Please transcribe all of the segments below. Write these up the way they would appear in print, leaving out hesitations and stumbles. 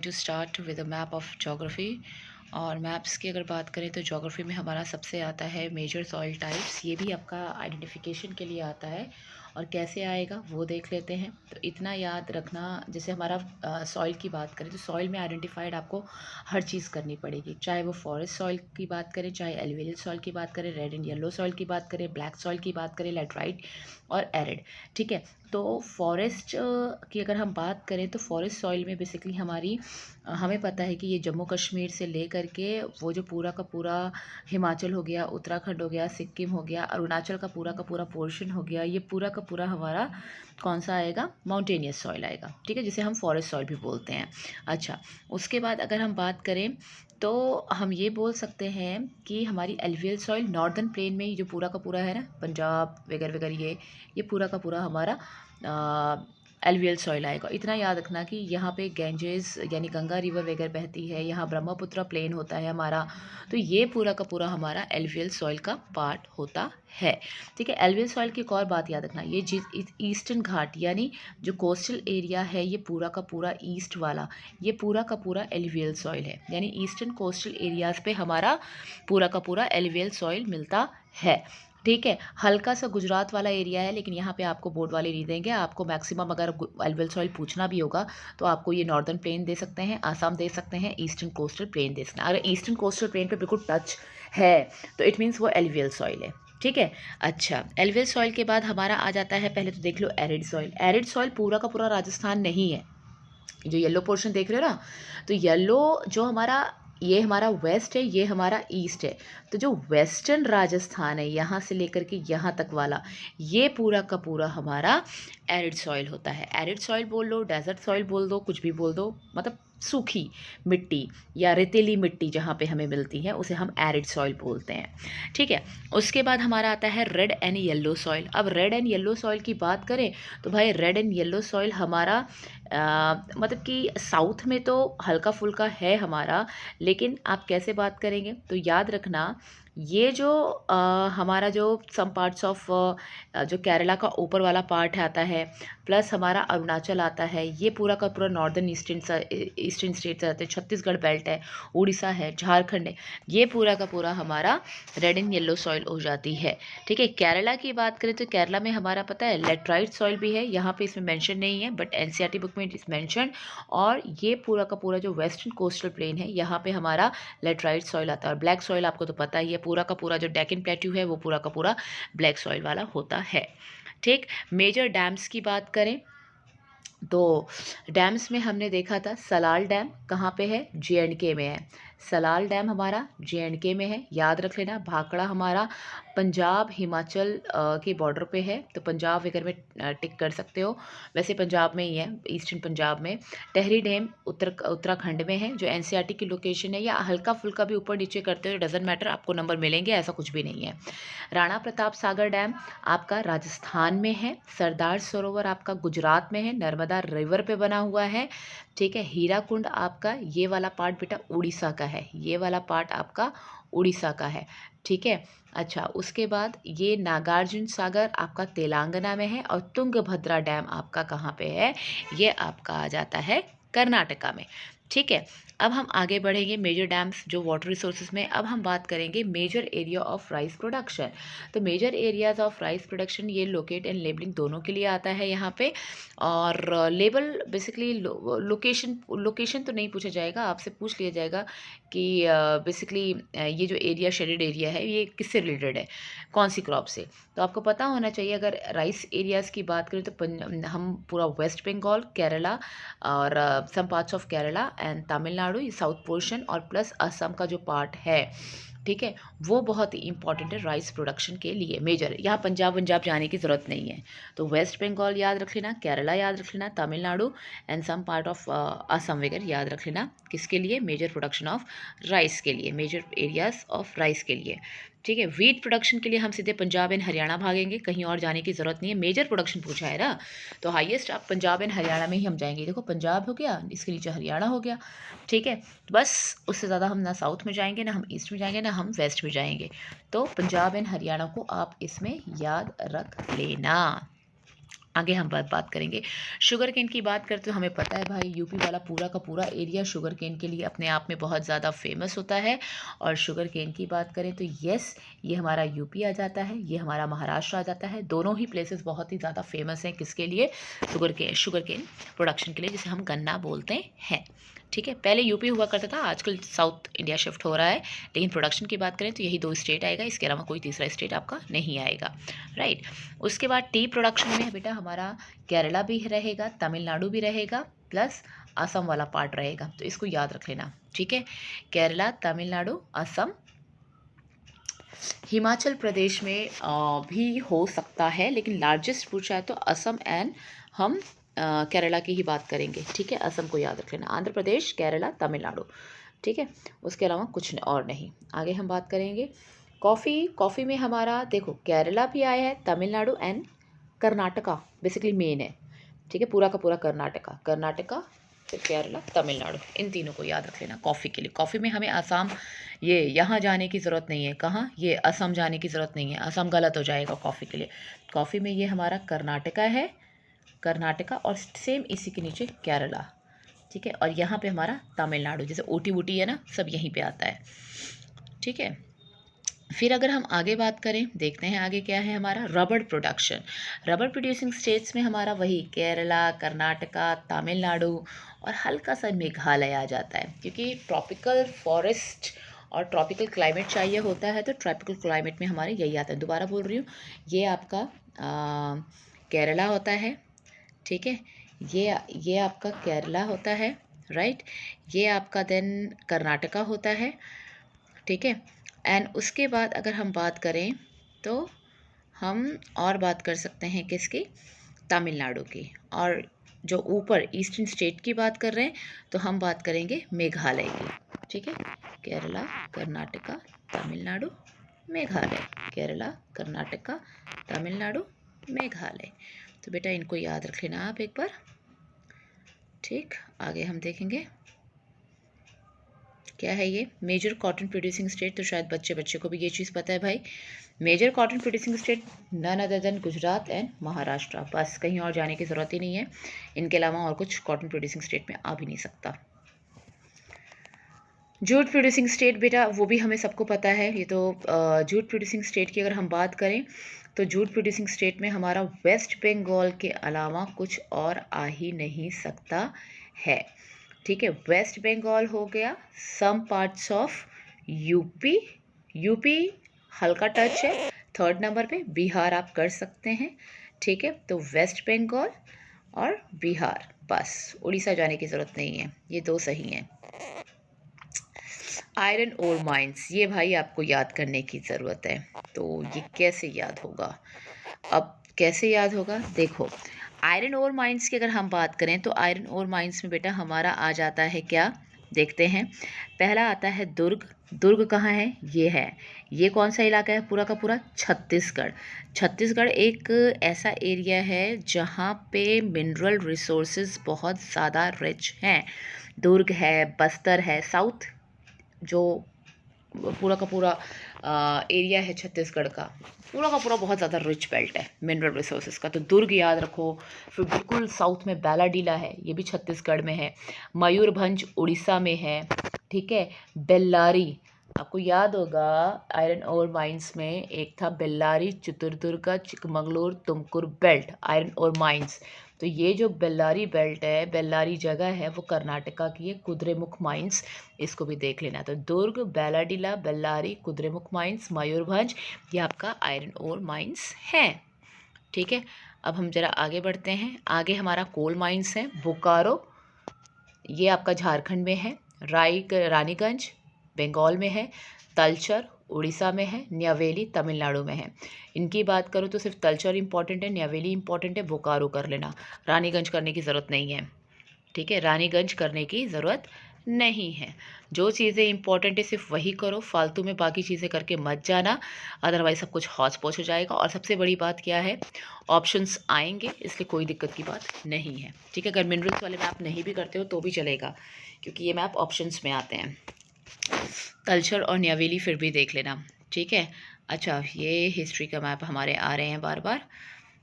To start with a map of geography. और maps की अगर बात करें तो जोग्राफी में हमारा सबसे आता है मेजर सॉइल टाइप्स। ये भी आपका आइडेंटिफिकेशन के लिए आता है और कैसे आएगा वो देख लेते हैं। तो इतना याद रखना, जैसे हमारा सॉइल की बात करें तो सॉइल में आइडेंटिफाइड आपको हर चीज़ करनी पड़ेगी, चाहे वो फॉरेस्ट सॉइल की बात करें, चाहे एलुवियल सॉइल की बात करें, रेड एंड येलो सॉइल की बात करें, ब्लैक सॉइल की बात करें, लैटराइट और एरिड। ठीक है, तो फॉरेस्ट की अगर हम बात करें तो फॉरेस्ट सॉइल में बेसिकली हमें पता है कि ये जम्मू कश्मीर से ले करके वो जो पूरा का पूरा हिमाचल हो गया, उत्तराखंड हो गया, सिक्किम हो गया, अरुणाचल का पूरा पोर्शन हो गया, ये पूरा का पूरा हमारा कौन सा आएगा, माउंटेनियस सॉइल आएगा। ठीक है, जिसे हम फॉरेस्ट सॉइल भी बोलते हैं। अच्छा, उसके बाद अगर हम बात करें तो हम ये बोल सकते हैं कि हमारी एलुवियल सॉइल नॉर्दर्न प्लेन में ही जो पूरा का पूरा है ना, पंजाब वगैरह वगैरह, ये पूरा का पूरा हमारा एलुवियल सॉइल आएगा। इतना याद रखना कि यहाँ पे गैंजेस यानी गंगा रिवर वगैरह बहती है, यहाँ ब्रह्मपुत्र प्लेन होता है हमारा, तो ये पूरा का पूरा हमारा एलुवियल सॉइल का पार्ट होता है। ठीक है, एलुवियल सॉइल की एक और बात याद रखना, ये ईस्टर्न घाट यानी जो कोस्टल एरिया है, ये पूरा का पूरा ईस्ट वाला, ये पूरा का पूरा एलुवियल सॉइल है। यानी ईस्टर्न कोस्टल एरियाज़ पे हमारा पूरा का पूरा एलुवियल सॉइल मिलता है। ठीक है, हल्का सा गुजरात वाला एरिया है, लेकिन यहाँ पे आपको बोर्ड वाले नहीं देंगे। आपको मैक्सिमम अगर एलुवियल सॉइल पूछना भी होगा तो आपको ये नॉर्दर्न प्लेन दे सकते हैं, आसाम दे सकते हैं, ईस्टर्न कोस्टल प्लेन दे सकते हैं। अगर ईस्टर्न कोस्टल प्लेन पे बिल्कुल टच है तो इट मीन्स वो एलुवियल सॉइल है। ठीक है, अच्छा, एलुवियल सॉइल के बाद हमारा आ जाता है, पहले तो देख लो एरिड सॉइल। एरिड सॉइल पूरा का पूरा राजस्थान नहीं है। जो येलो पोर्शन देख रहे हो ना, तो येलो जो हमारा, ये हमारा वेस्ट है, ये हमारा ईस्ट है। तो जो वेस्टर्न राजस्थान है, यहाँ से लेकर के यहाँ तक वाला, ये पूरा का पूरा हमारा एरिड सॉइल होता है। एरिड सॉइल बोल लो, डेजर्ट सॉइल बोल दो, कुछ भी बोल दो, मतलब सूखी मिट्टी या रेतीली मिट्टी जहाँ पे हमें मिलती है उसे हम एरिड सॉइल बोलते हैं। ठीक है, उसके बाद हमारा आता है रेड एंड येलो सॉइल। अब रेड एंड येलो सॉइल की बात करें तो भाई रेड एंड येलो सॉइल हमारा मतलब कि साउथ में तो हल्का फुल्का है हमारा, लेकिन आप कैसे बात करेंगे तो याद रखना, ये जो हमारा जो सम पार्ट्स ऑफ जो केरला का ऊपर वाला पार्ट आता है, प्लस हमारा अरुणाचल आता है, ये पूरा का पूरा नॉर्दर्न ईस्टर्न स्टेट्स आते हैं, छत्तीसगढ़ बेल्ट है, उड़ीसा है, झारखंड है, ये पूरा का पूरा हमारा रेड एंड येलो सॉइल हो जाती है। ठीक है, केरला की बात करें तो केरला में हमारा पता है लेटराइट सॉइल भी है, यहाँ पे इसमें मेंशन नहीं है बट एनसीईआरटी बुक में इट इज मेंशन। और ये पूरा का पूरा जो वेस्टर्न कोस्टल प्लेन है, यहाँ पे हमारा लेटराइट सॉइल आता है। और ब्लैक सॉइल आपको तो पता ही है, पूरा का पूरा जो डेक्कन प्लेट्यू है वो पूरा का पूरा ब्लैक सॉइल वाला होता है। ठीक, मेजर डैम्स की बात करें तो डैम्स में हमने देखा था सलाल डैम कहाँ पे है, जे.एंड.के में है। सलाल डैम हमारा जे.एंड.के में है, याद रख लेना। भाखड़ा हमारा पंजाब हिमाचल के बॉर्डर पे है, तो पंजाब वगैरह में टिक कर सकते हो, वैसे पंजाब में ही है, ईस्टर्न पंजाब में। टहरी डैम उत्तराखंड में है, जो एनसीईआरटी की लोकेशन है, या हल्का फुल्का भी ऊपर नीचे करते हो डजेंट मैटर, आपको नंबर मिलेंगे, ऐसा कुछ भी नहीं है। राणा प्रताप सागर डैम आपका राजस्थान में है। सरदार सरोवर आपका गुजरात में है, नर्मदा रिवर पे बना हुआ है। ठीक है, हीराकुंड आपका ये वाला पार्ट बेटा उड़ीसा का है, ये वाला पार्ट आपका उड़ीसा का है। ठीक है, अच्छा, उसके बाद ये नागार्जुन सागर आपका तेलंगाना में है, और तुंगभद्रा डैम आपका कहाँ पे है, ये आपका आ जाता है कर्नाटका में। ठीक है, अब हम आगे बढ़ेंगे मेजर डैम्स जो वाटर रिसोर्सेज में। अब हम बात करेंगे major area of rice production. तो major areas of rice production ये लोकेट एंड लेबलिंग दोनों के लिए आता है यहाँ पे। और लेबल बेसिकली लोकेशन तो नहीं पूछा जाएगा, आपसे पूछ लिया जाएगा कि बेसिकली ये जो एरिया शेडेड एरिया है ये किससे रिलेटेड है, कौन सी क्रॉप से। तो आपको पता होना चाहिए, अगर राइस एरियाज़ की बात करें तो हम पूरा वेस्ट बंगाल, केरला और some parts of Kerala and Tamil Nadu, south portion और प्लस असम का जो पार्ट है, ठीक है, वो बहुत ही इंपॉर्टेंट है राइस प्रोडक्शन के लिए। मेजर यहाँ पंजाब जाने की ज़रूरत नहीं है, तो वेस्ट बंगाल याद रख लेना, केरला याद रख लेना, Tamil Nadu and some part of Assam वगैरह याद रख लेना, किसके लिए, मेजर प्रोडक्शन ऑफ राइस के लिए, मेजर एरियाज ऑफ राइस के लिए। ठीक है, वीट प्रोडक्शन के लिए हम सीधे पंजाब एंड हरियाणा भागेंगे, कहीं और जाने की ज़रूरत नहीं है। मेजर प्रोडक्शन पूछा है ना, तो हाईएस्ट आप पंजाब एंड हरियाणा में ही हम जाएंगे। देखो पंजाब हो गया, इसके नीचे हरियाणा हो गया। ठीक है, बस उससे ज़्यादा हम ना साउथ में जाएंगे, ना हम ईस्ट में जाएंगे, ना हम वेस्ट में जाएंगे। तो पंजाब एंड हरियाणा को आप इसमें याद रख लेना। आगे हम बात करेंगे शुगर केन की। बात करते तो हमें पता है भाई यूपी वाला पूरा का पूरा एरिया शुगर केन के लिए अपने आप में बहुत ज़्यादा फेमस होता है। और शुगर केन की बात करें तो यस, ये हमारा यूपी आ जाता है, ये हमारा महाराष्ट्र आ जाता है। दोनों ही प्लेसेस बहुत ही ज़्यादा फेमस हैं किसके लिए? शुगर केन प्रोडक्शन के लिए, जिसे हम गन्ना बोलते हैं। ठीक है, पहले यूपी हुआ करता था, आजकल साउथ इंडिया शिफ्ट हो रहा है। लेकिन प्रोडक्शन की बात करें तो यही 2 स्टेट आएगा, इसके अलावा कोई तीसरा स्टेट आपका नहीं आएगा, राइट। उसके बाद टी प्रोडक्शन में बेटा हमारा केरला भी रहेगा, तमिलनाडु भी रहेगा, प्लस असम वाला पार्ट रहेगा, तो इसको याद रख लेना। ठीक है, केरला, तमिलनाडु, असम, हिमाचल प्रदेश में भी हो सकता है, लेकिन लार्जेस्ट पूछा है तो असम एंड हम केरला की ही बात करेंगे। ठीक है, असम को याद रख लेना, आंध्र प्रदेश, केरला, तमिलनाडु। ठीक है, उसके अलावा कुछ और नहीं। आगे हम बात करेंगे कॉफ़ी में हमारा देखो केरला भी आया है, Tamil Nadu and Karnataka basically main है। ठीक है, पूरा का पूरा कर्नाटका फिर केरला, तमिलनाडु, इन तीनों को याद रख लेना कॉफ़ी के लिए। कॉफ़ी में हमें आसाम ये यहाँ जाने की ज़रूरत नहीं है, कहाँ ये असम जाने की ज़रूरत नहीं है, असम गलत हो जाएगा कॉफ़ी के लिए। कॉफ़ी में ये हमारा कर्नाटका और सेम इसी के नीचे केरला। ठीक है, और यहाँ पे हमारा तमिलनाडु, जैसे ओटी वोटी है ना, सब यहीं पे आता है। ठीक है, फिर अगर हम आगे बात करें, देखते हैं आगे क्या है हमारा रबड़ प्रोडक्शन। रबड़ प्रोड्यूसिंग स्टेट्स में हमारा वही केरला, कर्नाटका, तमिलनाडु और हल्का सा मेघालय आ जाता है, क्योंकि ट्रॉपिकल फॉरेस्ट और ट्रॉपिकल क्लाइमेट चाहिए होता है, तो ट्रॉपिकल क्लाइमेट में हमारे यही आता है। दोबारा बोल रही हूँ, ये आपका केरला होता है। ठीक है, ये आपका केरला होता है, राइट। ये आपका देन कर्नाटका होता है। ठीक है, एंड उसके बाद अगर हम बात करें तो हम और बात कर सकते हैं किसकी? तमिलनाडु की। और जो ऊपर ईस्टर्न स्टेट की बात कर रहे हैं तो हम बात करेंगे मेघालय की। ठीक है, केरला, कर्नाटका, तमिलनाडु, मेघालय, केरला, कर्नाटका, तमिलनाडु, मेघालय। तो बेटा इनको याद रख लेना आप एक बार। ठीक, आगे हम देखेंगे क्या है ये मेजर कॉटन प्रोड्यूसिंग स्टेट। तो शायद बच्चे को भी ये चीज़ पता है भाई, major cotton producing state none other than Gujarat and Maharashtra. बस कहीं और जाने की ज़रूरत ही नहीं है, इनके अलावा और कुछ कॉटन प्रोड्यूसिंग स्टेट में आ भी नहीं सकता। जूट प्रोड्यूसिंग स्टेट बेटा वो भी हमें सबको पता है, ये तो जूट प्रोड्यूसिंग स्टेट की अगर हम बात करें तो जूट प्रोड्यूसिंग स्टेट में हमारा वेस्ट बंगाल के अलावा कुछ और आ ही नहीं सकता है। ठीक है, वेस्ट बंगाल हो गया, सम पार्ट्स ऑफ यूपी हल्का टच है। थर्ड नंबर पे बिहार आप कर सकते हैं। ठीक है, तो वेस्ट बंगाल और बिहार, बस उड़ीसा जाने की ज़रूरत नहीं है, ये 2 सही हैं। आयरन ओर माइंस, ये भाई आपको याद करने की ज़रूरत है। तो ये कैसे याद होगा? अब कैसे याद होगा, देखो आयरन ओर माइंस की अगर हम बात करें तो आयरन ओर माइंस में बेटा हमारा आ जाता है क्या, देखते हैं। पहला आता है दुर्ग। दुर्ग कहाँ है? ये कौन सा इलाका है? पूरा का पूरा छत्तीसगढ़। छत्तीसगढ़ एक ऐसा एरिया है जहाँ पे मिनरल रिसोर्सेज बहुत ज़्यादा रिच हैं। दुर्ग है, बस्तर है, साउथ जो पूरा का पूरा एरिया है छत्तीसगढ़ का पूरा बहुत ज़्यादा रिच बेल्ट है मिनरल रिसोर्सेज का। तो दुर्ग याद रखो। फिर बिल्कुल साउथ में बैलाडीला है, ये भी छत्तीसगढ़ में है। मयूरभंज उड़ीसा में है। ठीक है, बेल्लारी आपको याद होगा, आयरन ओर माइंस में एक था Bellary, Chitradurga, Chikmagalur, Tumkur belt iron ore mines. तो ये जो बेल्लारी बेल्ट है, बेल्लारी जगह है, वो कर्नाटका की है, कुद्रेमुख माइंस, इसको भी देख लेना। तो दुर्ग, बेलाडीला, बेल्लारी, कुद्रेमुख माइंस, मयूरभंज, ये आपका आयरन ओर माइंस है। ठीक है, अब हम जरा आगे बढ़ते हैं। आगे हमारा कोल माइंस है, बोकारो, ये आपका झारखंड में है। रानीगंज बंगाल में है। तलचर उड़ीसा में है। न्यावेली तमिलनाडु में है। इनकी बात करूँ तो सिर्फ तलचर इंपॉर्टेंट है, न्यावेली इंपॉर्टेंट है, बोकारो कर लेना, रानीगंज करने की ज़रूरत नहीं है। ठीक है, रानीगंज करने की ज़रूरत नहीं है। जो चीज़ें इंपॉर्टेंट है सिर्फ वही करो, फालतू में बाकी चीज़ें करके मत जाना, अदरवाइज सब कुछ हौच पौच हो जाएगा। और सबसे बड़ी बात क्या है, ऑप्शंस आएंगे, इसलिए कोई दिक्कत की बात नहीं है। ठीक है, अगर मिनरल्स वाले मैप नहीं भी करते हो तो भी चलेगा, क्योंकि ये मैप ऑप्शंस में आते हैं। तलचर और न्यावेली फिर भी देख लेना। ठीक है, अच्छा ये हिस्ट्री का मैप हमारे आ रहे हैं बार बार।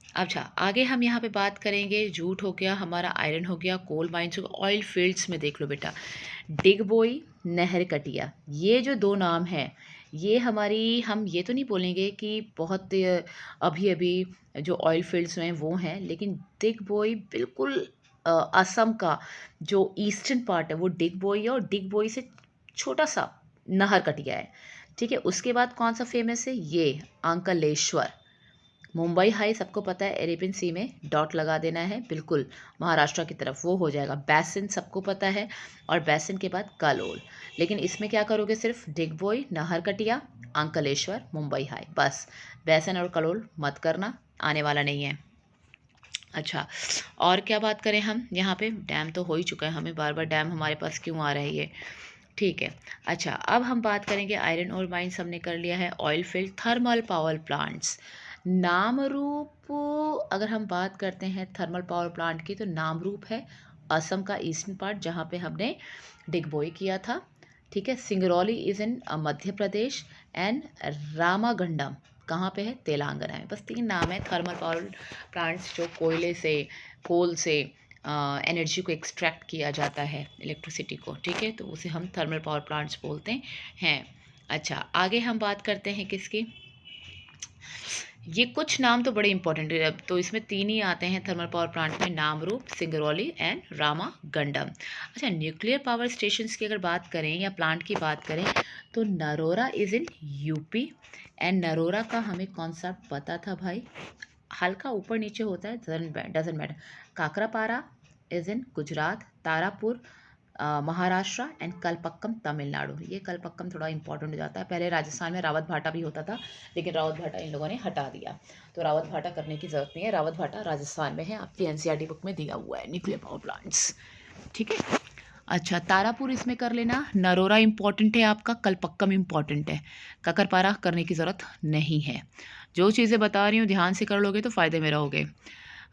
अच्छा, आगे हम यहाँ पे बात करेंगे, जूट हो गया हमारा, आयरन हो गया, कोल माइंस हो गया, ऑयल फील्ड्स में देख लो बेटा, डिगबोई, नहर कटिया, ये जो दो नाम हैं, ये हमारी, हम ये तो नहीं बोलेंगे कि बहुत अभी अभी जो ऑयल फील्ड्स में वो हैं, लेकिन डिगबोई बिल्कुल असम का जो ईस्टर्न पार्ट है वो डिगबोई है, और डिगबोई से छोटा सा नहर कटिया है। ठीक है, उसके बाद कौन सा फेमस है, ये अंकलेश्वर। मुंबई हाई सबको पता है, अरेबियन सी में डॉट लगा देना है, बिल्कुल महाराष्ट्र की तरफ वो हो जाएगा। बैसिन सबको पता है, और बैसिन के बाद कलोल। लेकिन इसमें क्या करोगे, सिर्फ डिगबोई, नाहरकटिया, अंकलेश्वर, मुंबई हाई, बस। बैसिन और कलोल मत करना, आने वाला नहीं है। अच्छा, और क्या बात करें हम, यहाँ पे डैम तो हो ही चुका है, हमें बार बार डैम हमारे पास क्यों आ रहा है ये। ठीक है। अच्छा, अब हम बात करेंगे आयरन और माइंस हमने कर लिया है, oil field, thermal power plants. नाम रूप, अगर हम बात करते हैं थर्मल पावर प्लांट की, तो नाम रूप है असम का ईस्टर्न पार्ट, जहाँ पे हमने डिगबोई किया था। ठीक है, Singrauli is in Madhya Pradesh, and Ramagundam कहाँ पे है, तेलंगाना में। बस 3 नाम है थर्मल पावर प्लांट्स जो कोयले से, कोल से एनर्जी को एक्सट्रैक्ट किया जाता है, इलेक्ट्रिसिटी को। ठीक है, तो उसे हम थर्मल पावर प्लांट्स बोलते हैं। अच्छा, आगे हम बात करते हैं किसकी, ये कुछ नाम तो बड़े इंपॉर्टेंट है, तो इसमें 3 ही आते हैं थर्मल पावर प्लांट में, नामरूप, सिंगरौली एंड रामागंडम। अच्छा, न्यूक्लियर पावर स्टेशंस की अगर बात करें या प्लांट की बात करें, तो Narora is in UP, and Narora का हमें कॉन्सेप्ट पता था भाई, हल्का ऊपर नीचे होता है, doesn't matter. Kakrapar is in Gujarat, Tarapur Maharashtra, and Kalpakkam Tamil Nadu. ये कलपक्कम थोड़ा इंपॉर्टेंट हो जाता है, पहले राजस्थान में रावत भाटा भी होता था, लेकिन रावत भाटा इन लोगों ने हटा दिया, तो रावत भाटा करने की ज़रूरत नहीं है। रावत भाटा राजस्थान में है, आपकी एनसीईआरटी बुक में दिया हुआ है, न्यूक्लियर पावर प्लांट्स। ठीक है। अच्छा, तारापुर इसमें कर लेना, नरोरा इंपॉर्टेंट है आपका, कलपक्कम इंपॉर्टेंट है, ककरपारा करने की ज़रूरत नहीं है। जो चीज़ें बता रही हूँ ध्यान से कर लोगे तो फ़ायदे में रहोगे,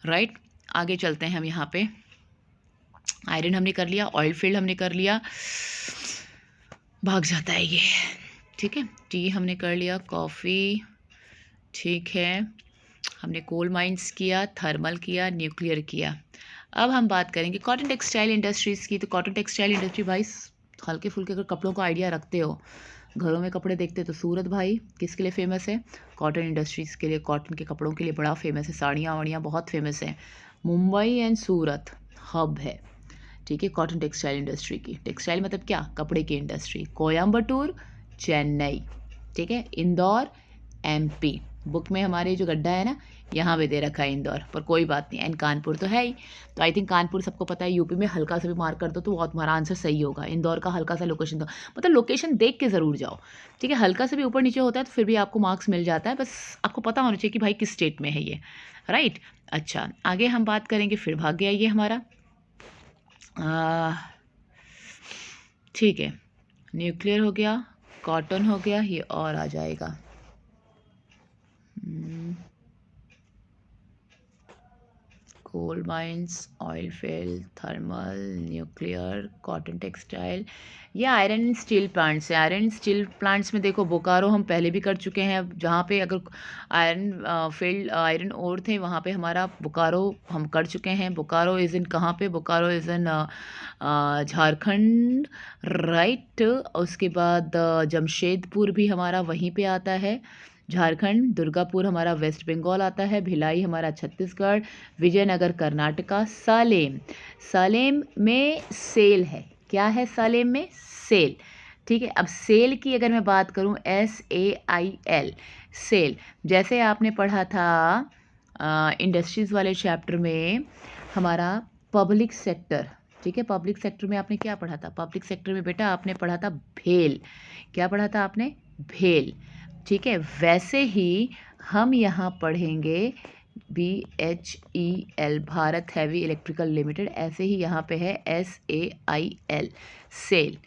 राइट। आगे चलते हैं हम, यहाँ पे आयरन हमने कर लिया, ऑयल फील्ड हमने कर लिया, भाग जाता है ये। ठीक है, टी हमने कर लिया, कॉफ़ी, ठीक है, हमने कोल माइंस किया, थर्मल किया, न्यूक्लियर किया। अब हम बात करेंगे कॉटन टेक्सटाइल इंडस्ट्रीज़ की। तो कॉटन टेक्सटाइल इंडस्ट्री भाई, हल्के फुल्के अगर कपड़ों का आइडिया रखते हो, घरों में कपड़े देखते हो, तो सूरत भाई किसके लिए फ़ेमस है, कॉटन इंडस्ट्रीज़ के लिए, कॉटन के कपड़ों के लिए बड़ा फेमस है, साड़ियाँ वाड़ियाँ बहुत फेमस हैं। मुंबई एंड सूरत हब है, ठीक है, कॉटन टेक्सटाइल इंडस्ट्री की। टेक्सटाइल मतलब क्या, कपड़े की इंडस्ट्री। कोयम्बटूर, चेन्नई, ठीक है, इंदौर, एमपी। बुक में हमारे जो गड्ढा है ना, यहाँ पे दे रखा है इंदौर, पर कोई बात नहीं, एंड कानपुर तो है ही। तो आई थिंक कानपुर सबको पता है, यूपी में हल्का सा भी मार्क कर दो तो बहुत तुम्हारा आंसर सही होगा। इंदौर का हल्का सा लोकेशन दो, मतलब लोकेशन देख के ज़रूर जाओ, ठीक है। हल्का से भी ऊपर नीचे होता है तो फिर भी आपको मार्क्स मिल जाता है, बस आपको पता होना चाहिए कि भाई किस स्टेट में है ये, राइट। अच्छा, आगे हम बात करेंगे, फिर भाग गया ये हमारा, ठीक है, न्यूक्लियर हो गया, कॉटन हो गया, ये और आ जाएगा, coal mines, oil field, thermal, nuclear, cotton textile, ये आयरन एंड स्टील प्लांट्स है। आयरन स्टील प्लांट्स में देखो, बोकारो हम पहले भी कर चुके हैं, जहाँ पे अगर आयरन फील्ड, आयरन ओर थे, वहाँ पे हमारा बोकारो हम कर चुके हैं। बोकारो इज़ इन कहाँ पे, Bokaro is in Jharkhand, right. उसके बाद जमशेदपुर भी हमारा वहीं पे आता है, झारखंड। दुर्गापुर हमारा वेस्ट बंगाल आता है, भिलाई हमारा छत्तीसगढ़, विजयनगर कर्नाटका, सालेम, सालेम में सेल है, क्या है सालेम में, सेल, ठीक है। अब सेल की अगर मैं बात करूं, SAIL, सेल, जैसे आपने पढ़ा था इंडस्ट्रीज़ वाले चैप्टर में हमारा पब्लिक सेक्टर, ठीक है। पब्लिक सेक्टर में आपने क्या पढ़ा था, पब्लिक सेक्टर में बेटा आपने पढ़ा था भेल, क्या पढ़ा था आपने, भेल, ठीक है। वैसे ही हम यहाँ पढ़ेंगे BHEL, Bharat heavy electrical limited, ऐसे ही यहाँ पे है SAIL, सेल,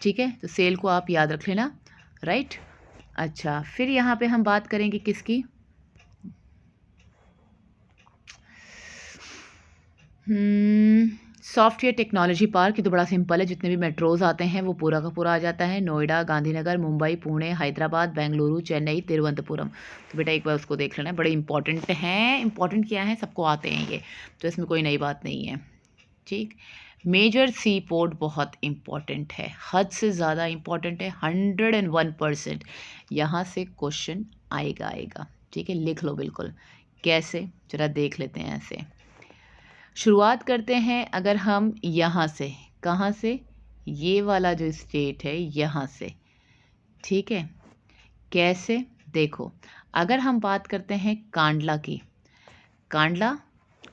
ठीक है। तो सेल को आप याद रख लेना, राइट। अच्छा, फिर यहाँ पे हम बात करेंगे किसकी, सॉफ्टवेयर टेक्नोलॉजी पार्क, ये तो बड़ा सिंपल है, जितने भी मेट्रोज़ आते हैं वो पूरा का पूरा आ जाता है। नोएडा, गांधीनगर, मुंबई, पुणे, हैदराबाद, बेंगलुरु, चेन्नई, तिरुवनंतपुरम। तो बेटा एक बार उसको देख लेना, बड़े इंपॉर्टेंट हैं। इंपॉर्टेंट क्या है, सबको आते हैं ये, तो इसमें कोई नई बात नहीं है। ठीक। मेजर सी पोर्ट बहुत इम्पॉर्टेंट है, हद से ज़्यादा इम्पॉर्टेंट है, 101%। यहाँ से क्वेश्चन आएगा। ठीक है, लिख लो बिल्कुल। कैसे, जरा देख लेते हैं ऐसे। शुरुआत करते हैं अगर हम यहाँ से, कहाँ से, ये वाला जो स्टेट है यहाँ से। ठीक है, कैसे, देखो अगर हम बात करते हैं कांडला की, कांडला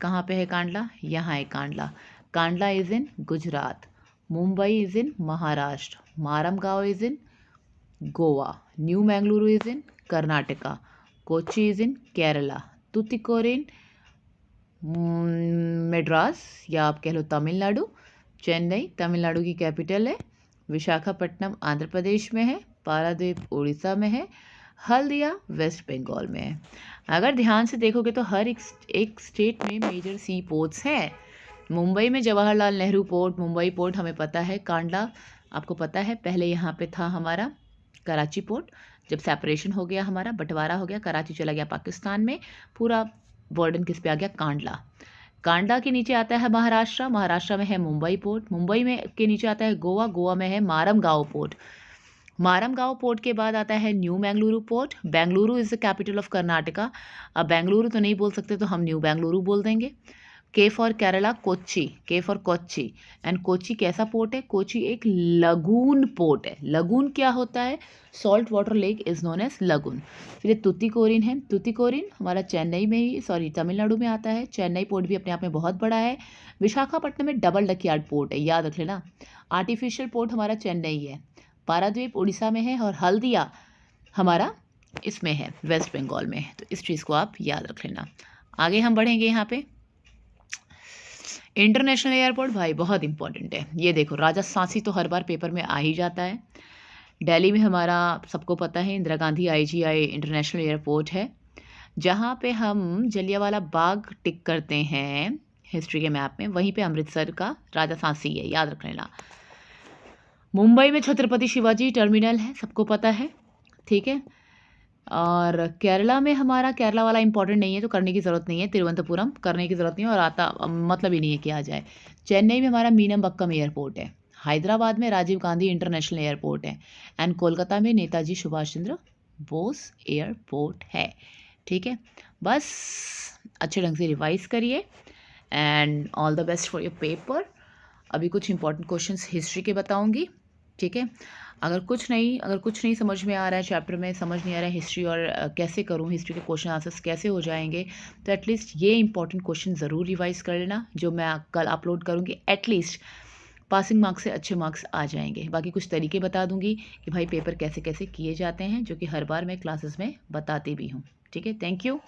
कहाँ पे है, कांडला यहाँ है। Kandla, Kandla is in Gujarat. Mumbai is in Maharashtra. Marmagao is in Goa. New Mangaluru is in Karnataka. Kochi is in Kerala. Tuticorin Madras या आप कह लो तमिलनाडु। चेन्नई तमिलनाडु की कैपिटल है। विशाखापट्टनम आंध्र प्रदेश में है। पारादीप उड़ीसा में है। हल्दिया वेस्ट बंगाल में है। अगर ध्यान से देखोगे तो हर एक स्टेट में मेजर सी पोर्ट्स हैं। मुंबई में जवाहरलाल नेहरू पोर्ट, मुंबई पोर्ट हमें पता है। कांडला आपको पता है, पहले यहाँ पे था हमारा कराची पोर्ट। जब सेपरेशन हो गया, हमारा बंटवारा हो गया, कराची चला गया पाकिस्तान में, पूरा बर्डन किस पे आ गया, कांडला। कांडला के नीचे आता है महाराष्ट्र, महाराष्ट्र में है मुंबई पोर्ट। मुंबई में के नीचे आता है गोवा, गोवा में है मारमगांव पोर्ट। मारमगांव पोर्ट के बाद आता है new Mangaluru port. Bengaluru is the capital of Karnataka. अब बेंगलुरु तो नहीं बोल सकते, तो हम न्यू बेंगलुरु बोल देंगे। के फॉर केरला कोच्चि, के फॉर कोच्चि। एंड कोच्चि कैसा पोर्ट है, कोच्चि एक लगून पोर्ट है। लगून क्या होता है, salt water lake is known as lagoon. फिर तुतिकोरिन है, तुतिकोरिन हमारा चेन्नई में ही, सॉरी तमिलनाडु में आता है। चेन्नई पोर्ट भी अपने आप में बहुत बड़ा है। विशाखापट्टनम में डबल डकयार्ड पोर्ट है, याद रख लेना। आर्टिफिशियल पोर्ट हमारा चेन्नई है। पाराद्वीप उड़ीसा में है और हल्दिया हमारा इसमें है, वेस्ट बंगाल में है। तो इस चीज़ को आप याद रख लेना। आगे हम बढ़ेंगे यहाँ पे। इंटरनेशनल एयरपोर्ट भाई बहुत इंपॉर्टेंट है। ये देखो राजा सांसी तो हर बार पेपर में आ ही जाता है। दिल्ली में हमारा सबको पता है Indira Gandhi IGI international airport है, जहाँ पे हम जलियांवाला बाग टिक करते हैं हिस्ट्री के मैप में, वहीं पे अमृतसर का राजा सांसी है, याद रख लेना। मुंबई में छत्रपति शिवाजी टर्मिनल है, सबको पता है। ठीक है, और केरला में हमारा, केरला वाला इंपॉर्टेंट नहीं है तो करने की ज़रूरत नहीं है। तिरुवनंतपुरम करने की ज़रूरत नहीं है और आता मतलब ही नहीं है कि आ जाए। चेन्नई में हमारा मीनमबक्कम एयरपोर्ट है। हैदराबाद में राजीव गांधी इंटरनेशनल एयरपोर्ट है। एंड कोलकाता में नेताजी सुभाष चंद्र बोस एयरपोर्ट है। ठीक है, बस अच्छे ढंग से रिवाइज करिए and all the best for your paper. अभी कुछ इंपॉर्टेंट क्वेश्चंस हिस्ट्री के बताऊंगी। ठीक है, अगर कुछ नहीं समझ में आ रहा है, चैप्टर में समझ नहीं आ रहा है हिस्ट्री और कैसे करूं, हिस्ट्री के क्वेश्चन आंसर्स कैसे हो जाएंगे, तो एटलीस्ट ये इंपॉर्टेंट क्वेश्चन ज़रूर रिवाइज कर लेना, जो मैं कल अपलोड करूंगी। एटलीस्ट पासिंग मार्क्स से अच्छे मार्क्स आ जाएंगे। बाकी कुछ तरीके बता दूंगी कि भाई पेपर कैसे कैसे किए जाते हैं, जो कि हर बार मैं क्लासेस में बताती भी हूँ। ठीक है, थैंक यू।